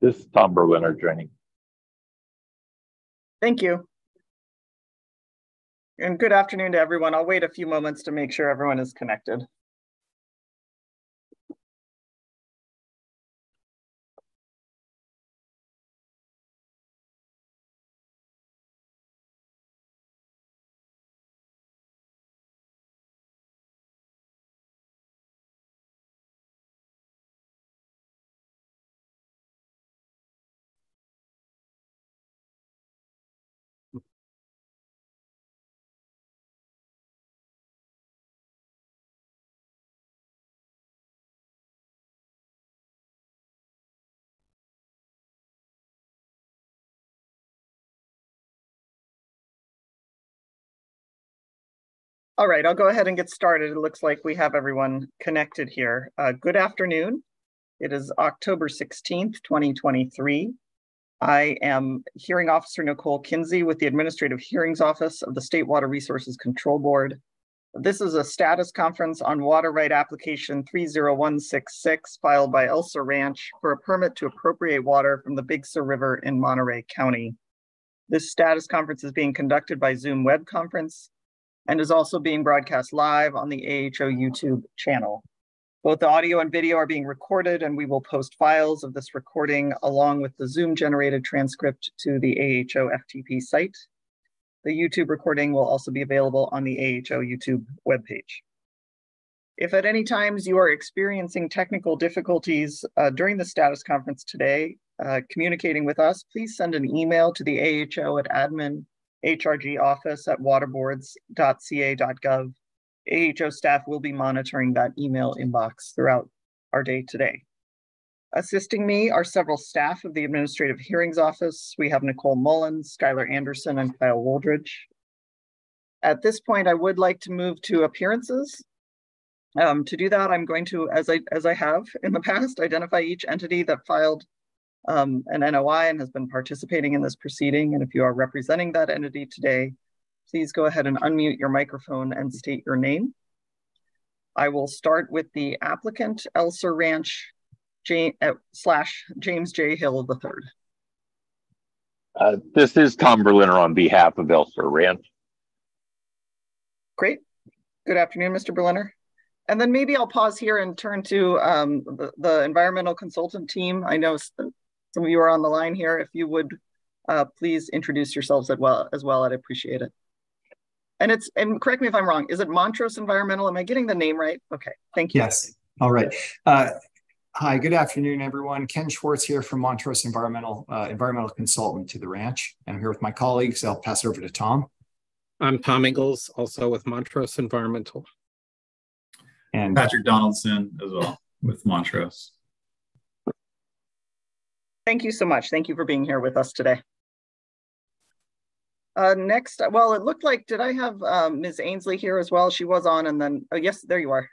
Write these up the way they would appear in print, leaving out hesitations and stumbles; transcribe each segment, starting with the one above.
This is Tom Berliner joining. Thank you. And good afternoon to everyone. I'll wait a few moments to make sure everyone is connected. All right, I'll go ahead and get started. It looks like we have everyone connected here. Good afternoon. It is October 16th, 2023. I am Hearing Officer Nicole Kinsey with the Administrative Hearings Office of the State Water Resources Control Board. This is a status conference on water right application 30166 filed by Elsa Ranch for a permit to appropriate water from the Big Sur River in Monterey County. This status conference is being conducted by Zoom web conference and is also being broadcast live on the AHO YouTube channel. Both the audio and video are being recorded, and we will post files of this recording along with the Zoom generated transcript to the AHO FTP site. The YouTube recording will also be available on the AHO YouTube webpage. If at any times you are experiencing technical difficulties during the status conference today, communicating with us, please send an email to the AHO at admin@waterboards.ca.gov. AHO staff will be monitoring that email inbox throughout our day today. Assisting me are several staff of the Administrative Hearings Office. We have Nicole Mullins, Skylar Anderson, and Kyle Woldridge. At this point, I would like to move to appearances. To do that, I'm going to, as I have in the past, identify each entity that filed an NOI and has been participating in this proceeding. And if you are representing that entity today, please go ahead and unmute your microphone and state your name. I will start with the applicant, Elsa Ranch James J. Hill III. This is Tom Berliner on behalf of Elsa Ranch. Great. Good afternoon, Mr. Berliner. And then maybe I'll pause here and turn to the environmental consultant team. I know some of you are on the line here. If you would please introduce yourselves as well, I'd appreciate it. And correct me if I'm wrong, is it Montrose Environmental? Am I getting the name right? Okay, thank you. Yes, all right. Hi, good afternoon, everyone. Ken Schwartz here from Montrose Environmental Consultant to the ranch. I'm here with my colleagues. I'll pass it over to Tom. I'm Tom Ingalls, also with Montrose Environmental. And Patrick Donaldson as well with Montrose. Thank you so much. Thank you for being here with us today. Next, well, it looked like, did I have Ms. Ainsley here as well? She was on and then, oh yes, there you are.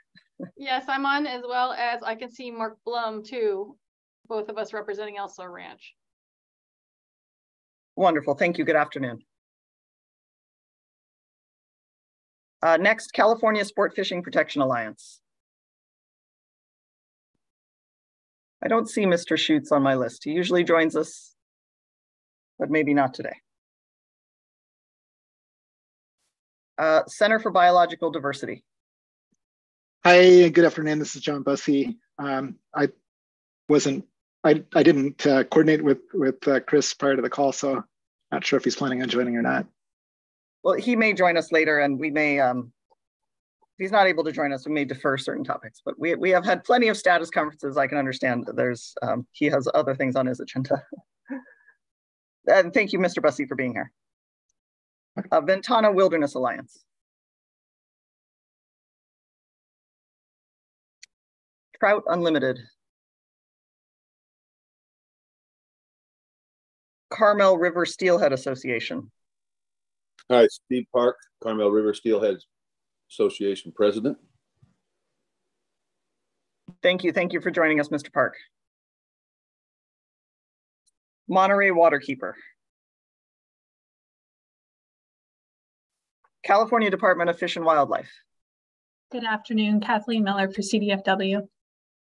Yes, I'm on, as well as I can see Mark Blum too, both of us representing Elsa Ranch. Wonderful, thank you, good afternoon. Next, California Sport Fishing Protection Alliance. I don't see Mr. Schutz on my list. He usually joins us, but maybe not today. Center for Biological Diversity. Hi, good afternoon. This is John Bussey. I didn't coordinate with Chris prior to the call, so not sure if he's planning on joining or not. Well, he may join us later, and we may, if he's not able to join us, we may defer certain topics. But we have had plenty of status conferences. I can understand that there's he has other things on his agenda. And thank you, Mr. Bussey, for being here. Ventana Wilderness Alliance. Trout Unlimited. Carmel River Steelhead Association. Hi, Steve Park, Carmel River Steelhead Association President. Thank you for joining us, Mr. Park. Monterey Waterkeeper. California Department of Fish and Wildlife. Good afternoon, Kathleen Miller for CDFW.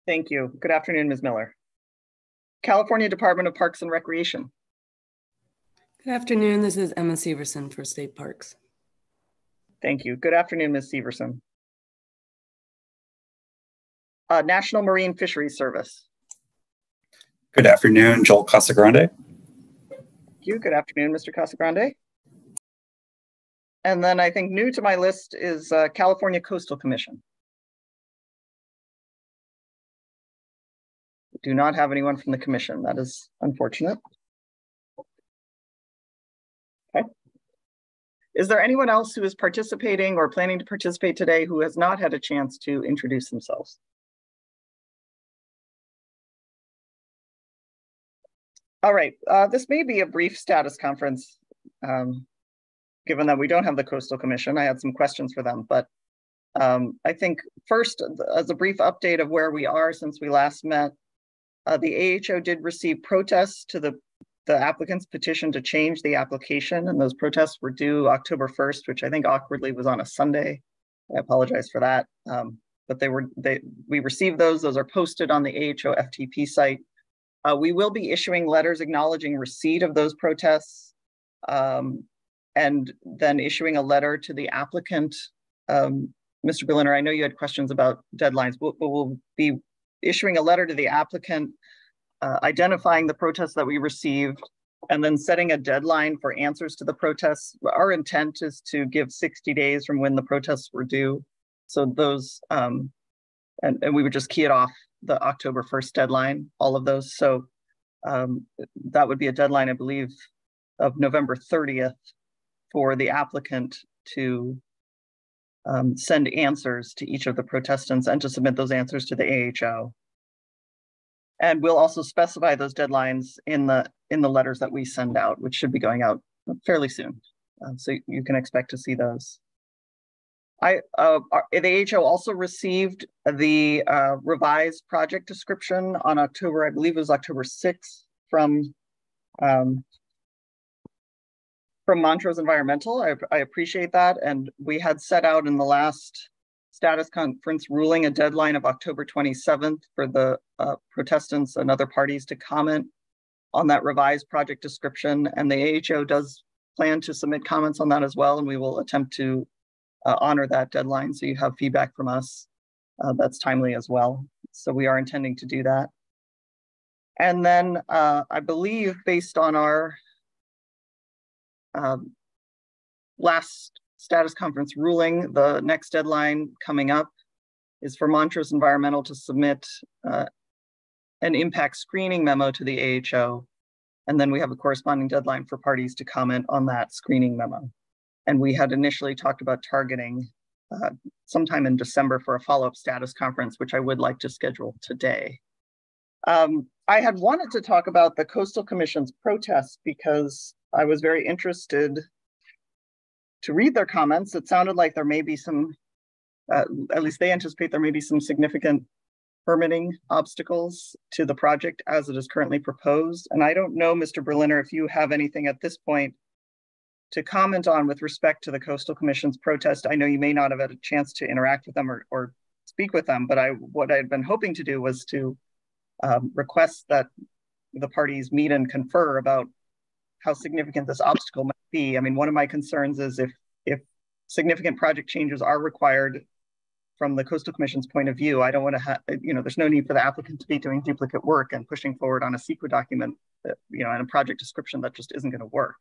Thank you. Good afternoon, Ms. Miller. California Department of Parks and Recreation. Good afternoon. This is Emma Severson for State Parks. Thank you. Good afternoon, Ms. Severson. National Marine Fisheries Service. Good afternoon, Joel Casagrande. Thank you. Good afternoon, Mr. Casagrande. And then I think new to my list is California Coastal Commission. We do not have anyone from the commission. That is unfortunate. Okay. Is there anyone else who is participating or planning to participate today who has not had a chance to introduce themselves? All right, this may be a brief status conference, given that we don't have the Coastal Commission. I had some questions for them, but I think first, as a brief update of where we are since we last met, the AHO did receive protests to the applicant's petition to change the application, and those protests were due October 1st, which I think awkwardly was on a Sunday. I apologize for that, but we received those. Those are posted on the AHO FTP site. We will be issuing letters acknowledging receipt of those protests, and then issuing a letter to the applicant. Mr. Berliner, I know you had questions about deadlines, but we'll be issuing a letter to the applicant, identifying the protests that we received, and then setting a deadline for answers to the protests. Our intent is to give 60 days from when the protests were due. So those, and we would just key it off the October 1st deadline, all of those. So that would be a deadline, I believe, of November 30th for the applicant to send answers to each of the protestants and to submit those answers to the AHO. And we'll also specify those deadlines in the letters that we send out, which should be going out fairly soon. So you can expect to see those. The AHO also received the revised project description on October, I believe it was October 6th from Montrose Environmental. I appreciate that. And we had set out in the last status conference ruling a deadline of October 27th for the protestants and other parties to comment on that revised project description. And the AHO does plan to submit comments on that as well. And we will attempt to honor that deadline. So you have feedback from us that's timely as well. So we are intending to do that. And then I believe based on our last status conference ruling, the next deadline coming up is for Montrose Environmental to submit an impact screening memo to the AHO. And then we have a corresponding deadline for parties to comment on that screening memo. And we had initially talked about targeting sometime in December for a follow-up status conference, which I would like to schedule today. I had wanted to talk about the Coastal Commission's protest because I was very interested to read their comments. It sounded like there may be some, at least they anticipate there may be some significant permitting obstacles to the project as it is currently proposed. And I don't know, Mr. Berliner, if you have anything at this point to comment on with respect to the Coastal Commission's protest. I know you may not have had a chance to interact with them or speak with them, but what I had been hoping to do was to request that the parties meet and confer about how significant this obstacle might be. I mean, one of my concerns is if significant project changes are required from the Coastal Commission's point of view, I don't want to have, there's no need for the applicant to be doing duplicate work and pushing forward on a CEQA document, that, and a project description that just isn't going to work.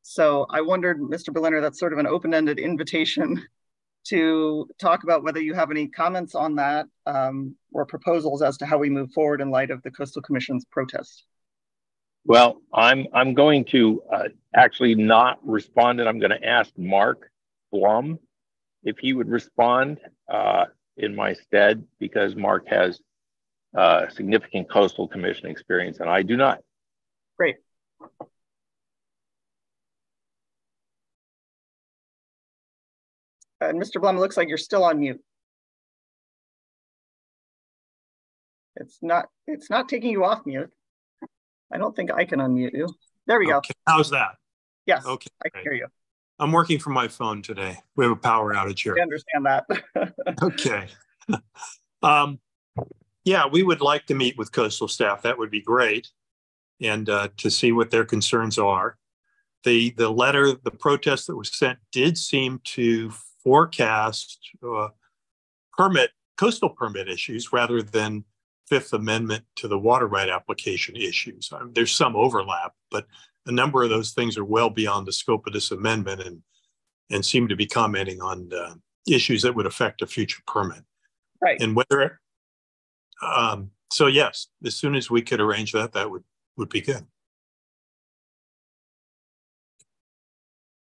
So I wondered, Mr. Berliner, that's sort of an open-ended invitation to talk about whether you have any comments on that or proposals as to how we move forward in light of the Coastal Commission's protest. Well, I'm going to actually not respond, and I'm going to ask Mark Blum if he would respond in my stead, because Mark has significant Coastal Commission experience and I do not. Great. And Mr. Blum, it looks like you're still on mute. It's not taking you off mute. I don't think I can unmute you. There we go. How's that? Yes, okay, I can hear you. I'm working from my phone today. We have a power outage here. I understand that. Okay. Yeah, we would like to meet with coastal staff. That would be great. And to see what their concerns are. The letter, the protest that was sent did seem to forecast coastal permit issues rather than Fifth Amendment to the water right application issues. There's some overlap, but a number of those things are well beyond the scope of this amendment and seem to be commenting on issues that would affect a future permit. Right. And whether, so yes, as soon as we could arrange that, that would be good.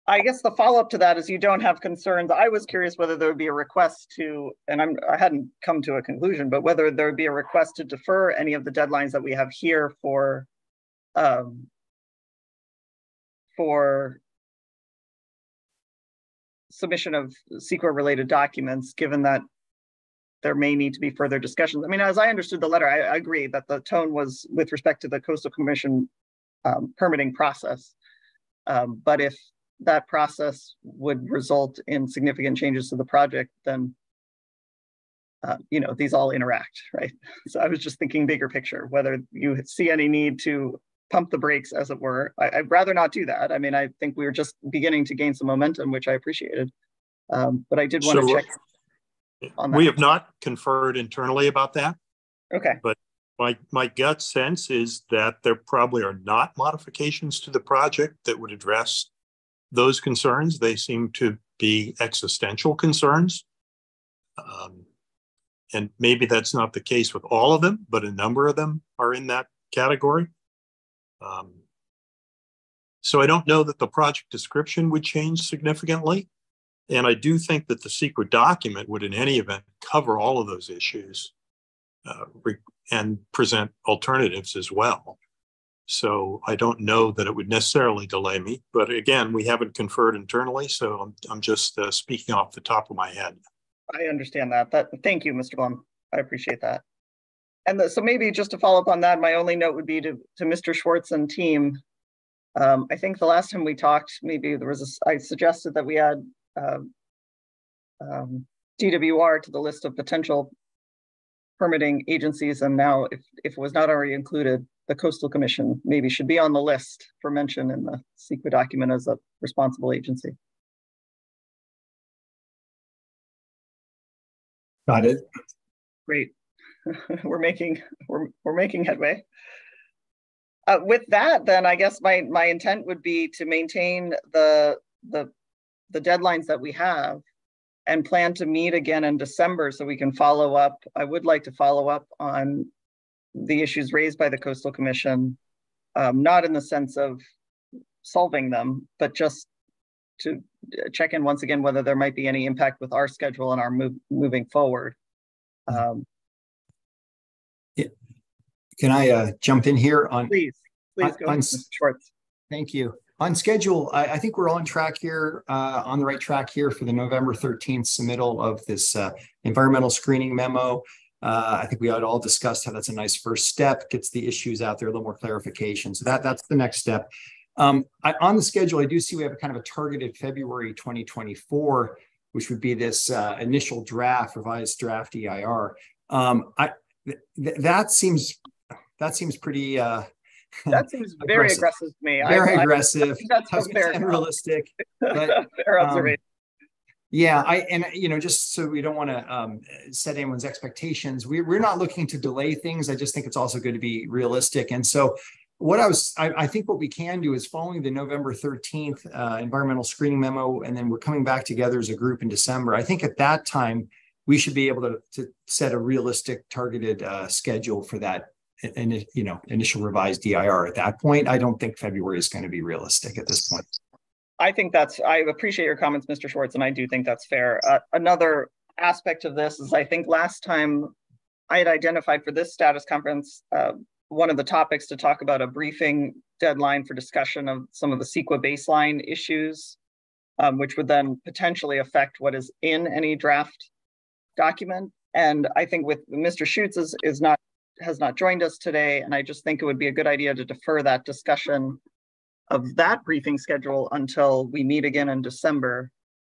I guess the follow-up to that is you don't have concerns. I was curious whether there would be a request to, and I hadn't come to a conclusion, but whether there would be a request to defer any of the deadlines that we have here for submission of CEQA-related documents, given that there may need to be further discussions. I mean, as I understood the letter, I agree that the tone was with respect to the Coastal Commission permitting process. But if that process would result in significant changes to the project, then, you know, these all interact, right? So I was just thinking bigger picture, whether you see any need to pump the brakes, as it were. I'd rather not do that. I mean, I think we were just beginning to gain some momentum, which I appreciated. But I did want to check on that. We have not conferred internally about that. Okay. But my gut sense is that there probably are not modifications to the project that would address those concerns. They seem to be existential concerns. And maybe that's not the case with all of them, but a number of them are in that category. So I don't know that the project description would change significantly. And I do think that the CEQA document would in any event cover all of those issues and present alternatives as well. So I don't know that it would necessarily delay me, but again, we haven't conferred internally, so I'm just speaking off the top of my head. I understand that. Thank you, Mr. Blum. I appreciate that. And so maybe just to follow up on that, my only note would be to Mr. Schwartz and team. I think the last time we talked, maybe there was I suggested that we add DWR to the list of potential permitting agencies, and now if it was not already included, the Coastal Commission maybe should be on the list for mention in the CEQA document as a responsible agency. Got it. Great. we're making headway. With that, then I guess my intent would be to maintain the deadlines that we have and plan to meet again in December so we can follow up. I would like to follow up on the issues raised by the Coastal Commission, not in the sense of solving them, but just to check in once again whether there might be any impact with our schedule and our moving forward. Can I jump in here on? Please go, Mr. Schwartz. Thank you. On schedule, I think we're on track here, on the right track here for the November 13th submittal of this environmental screening memo. I think we had all discussed how that's a nice first step, gets the issues out there, a little more clarification. So that's the next step. On the schedule, I do see we have a kind of a targeted February 2024, which would be this initial draft, revised draft EIR. That seems pretty. That seems very aggressive to me. Very aggressive. That's fair. Unrealistic. But, fair observation. Yeah, just so we don't want to set anyone's expectations, we're not looking to delay things. I just think it's also good to be realistic. And so I think what we can do is following the November 13th environmental screening memo, and then we're coming back together as a group in December. I think at that time, we should be able to set a realistic targeted schedule for that initial revised DIR. At that point, I don't think February is going to be realistic at this point. I appreciate your comments, Mr. Schwartz, and I do think that's fair. Another aspect of this is I think last time I had identified for this status conference, one of the topics to talk about a briefing deadline for discussion of some of the CEQA baseline issues, which would then potentially affect what is in any draft document. And I think with Mr. Schutz has not joined us today, and I just think it would be a good idea to defer that discussion of that briefing schedule until we meet again in December,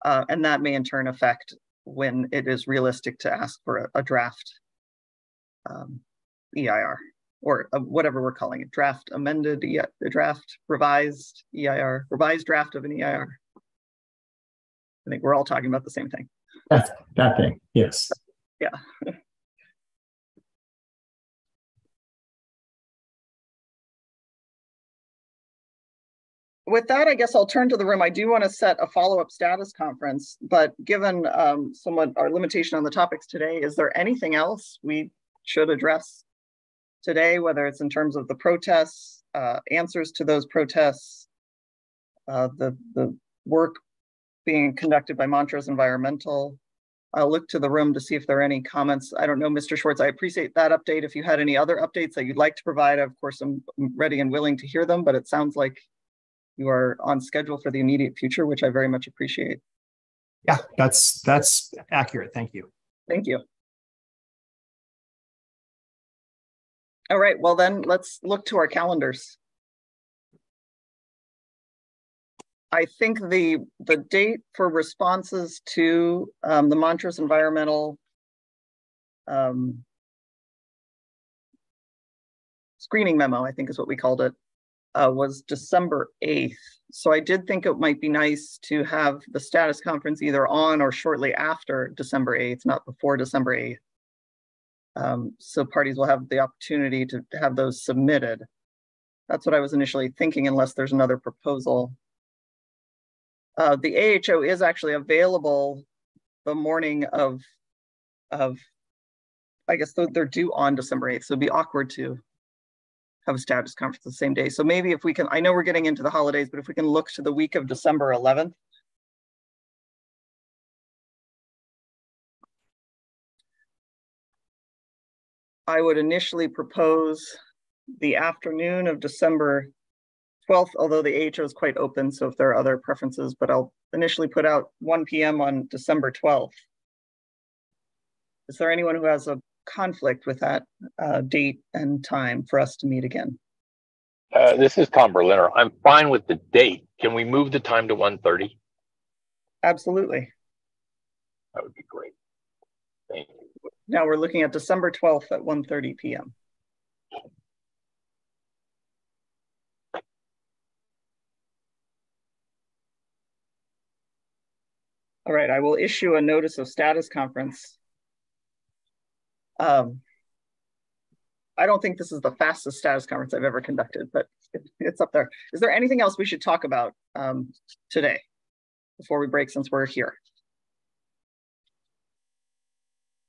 and that may in turn affect when it is realistic to ask for a draft EIR, or whatever we're calling it, draft amended, draft revised EIR, revised draft of an EIR. I think we're all talking about the same thing. That's that thing, yes. Yeah. With that, I guess I'll turn to the room. I do want to set a follow-up status conference, but given somewhat our limitation on the topics today, is there anything else we should address today, whether it's in terms of the protests, answers to those protests, the work being conducted by Montrose Environmental? I'll look to the room to see if there are any comments. I don't know, Mr. Schwartz, I appreciate that update. If you had any other updates that you'd like to provide, of course, I'm ready and willing to hear them, but it sounds like you are on schedule for the immediate future, which I very much appreciate. Yeah, that's accurate. Thank you. Thank you. All right, well then let's look to our calendars. I think the date for responses to the Montrose Environmental screening memo, I think is what we called it, was December 8th. So I did think it might be nice to have the status conference either on or shortly after December 8th, not before December 8th. So parties will have the opportunity to have those submitted. That's what I was initially thinking, unless there's another proposal. The AHO is actually available the morning of I guess they're due on December 8th, so it'd be awkward to have a status conference the same day. So maybe if we can, I know we're getting into the holidays, but if we can look to the week of December 11th. I would initially propose the afternoon of December 12th, although the AHO is quite open, so if there are other preferences, but I'll initially put out 1 p.m. on December 12th. Is there anyone who has a conflict with that date and time for us to meet again? This is Tom Berliner. I'm fine with the date. Can we move the time to 1:30? Absolutely. That would be great. Thank you. Now we're looking at December 12th at 1:30 p.m. All right, I will issue a notice of status conference. I don't think this is the fastest status conference I've ever conducted, but it's up there. Is there anything else we should talk about today before we break, since we're here?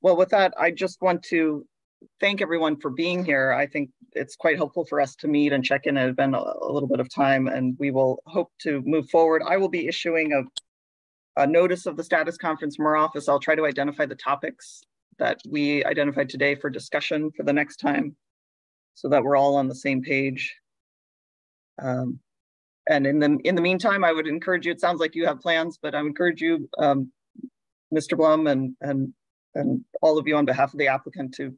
Well, with that, I just want to thank everyone for being here. I think it's quite helpful for us to meet and check in. It had been a little bit of time, and we will hope to move forward. I will be issuing a notice of the status conference from our office. I'll try to identify the topics that we identified today for discussion for the next time, so that we're all on the same page. And in the meantime, I would encourage you, it sounds like you have plans, but I would encourage you, Mr. Blum and all of you on behalf of the applicant, to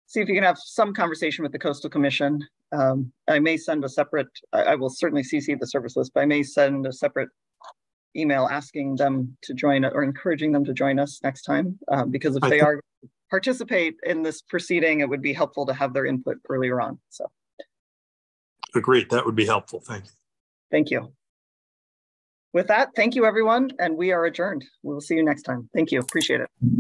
see if you can have some conversation with the Coastal Commission. I may send a separate, I will certainly CC the service list, but I may send a separate email asking them to join or encouraging them to join us next time, because if they are participate in this proceeding, it would be helpful to have their input earlier on. So, agreed, that would be helpful. Thank you. Thank you. With that, thank you everyone, and we are adjourned. We will see you next time. Thank you, appreciate it.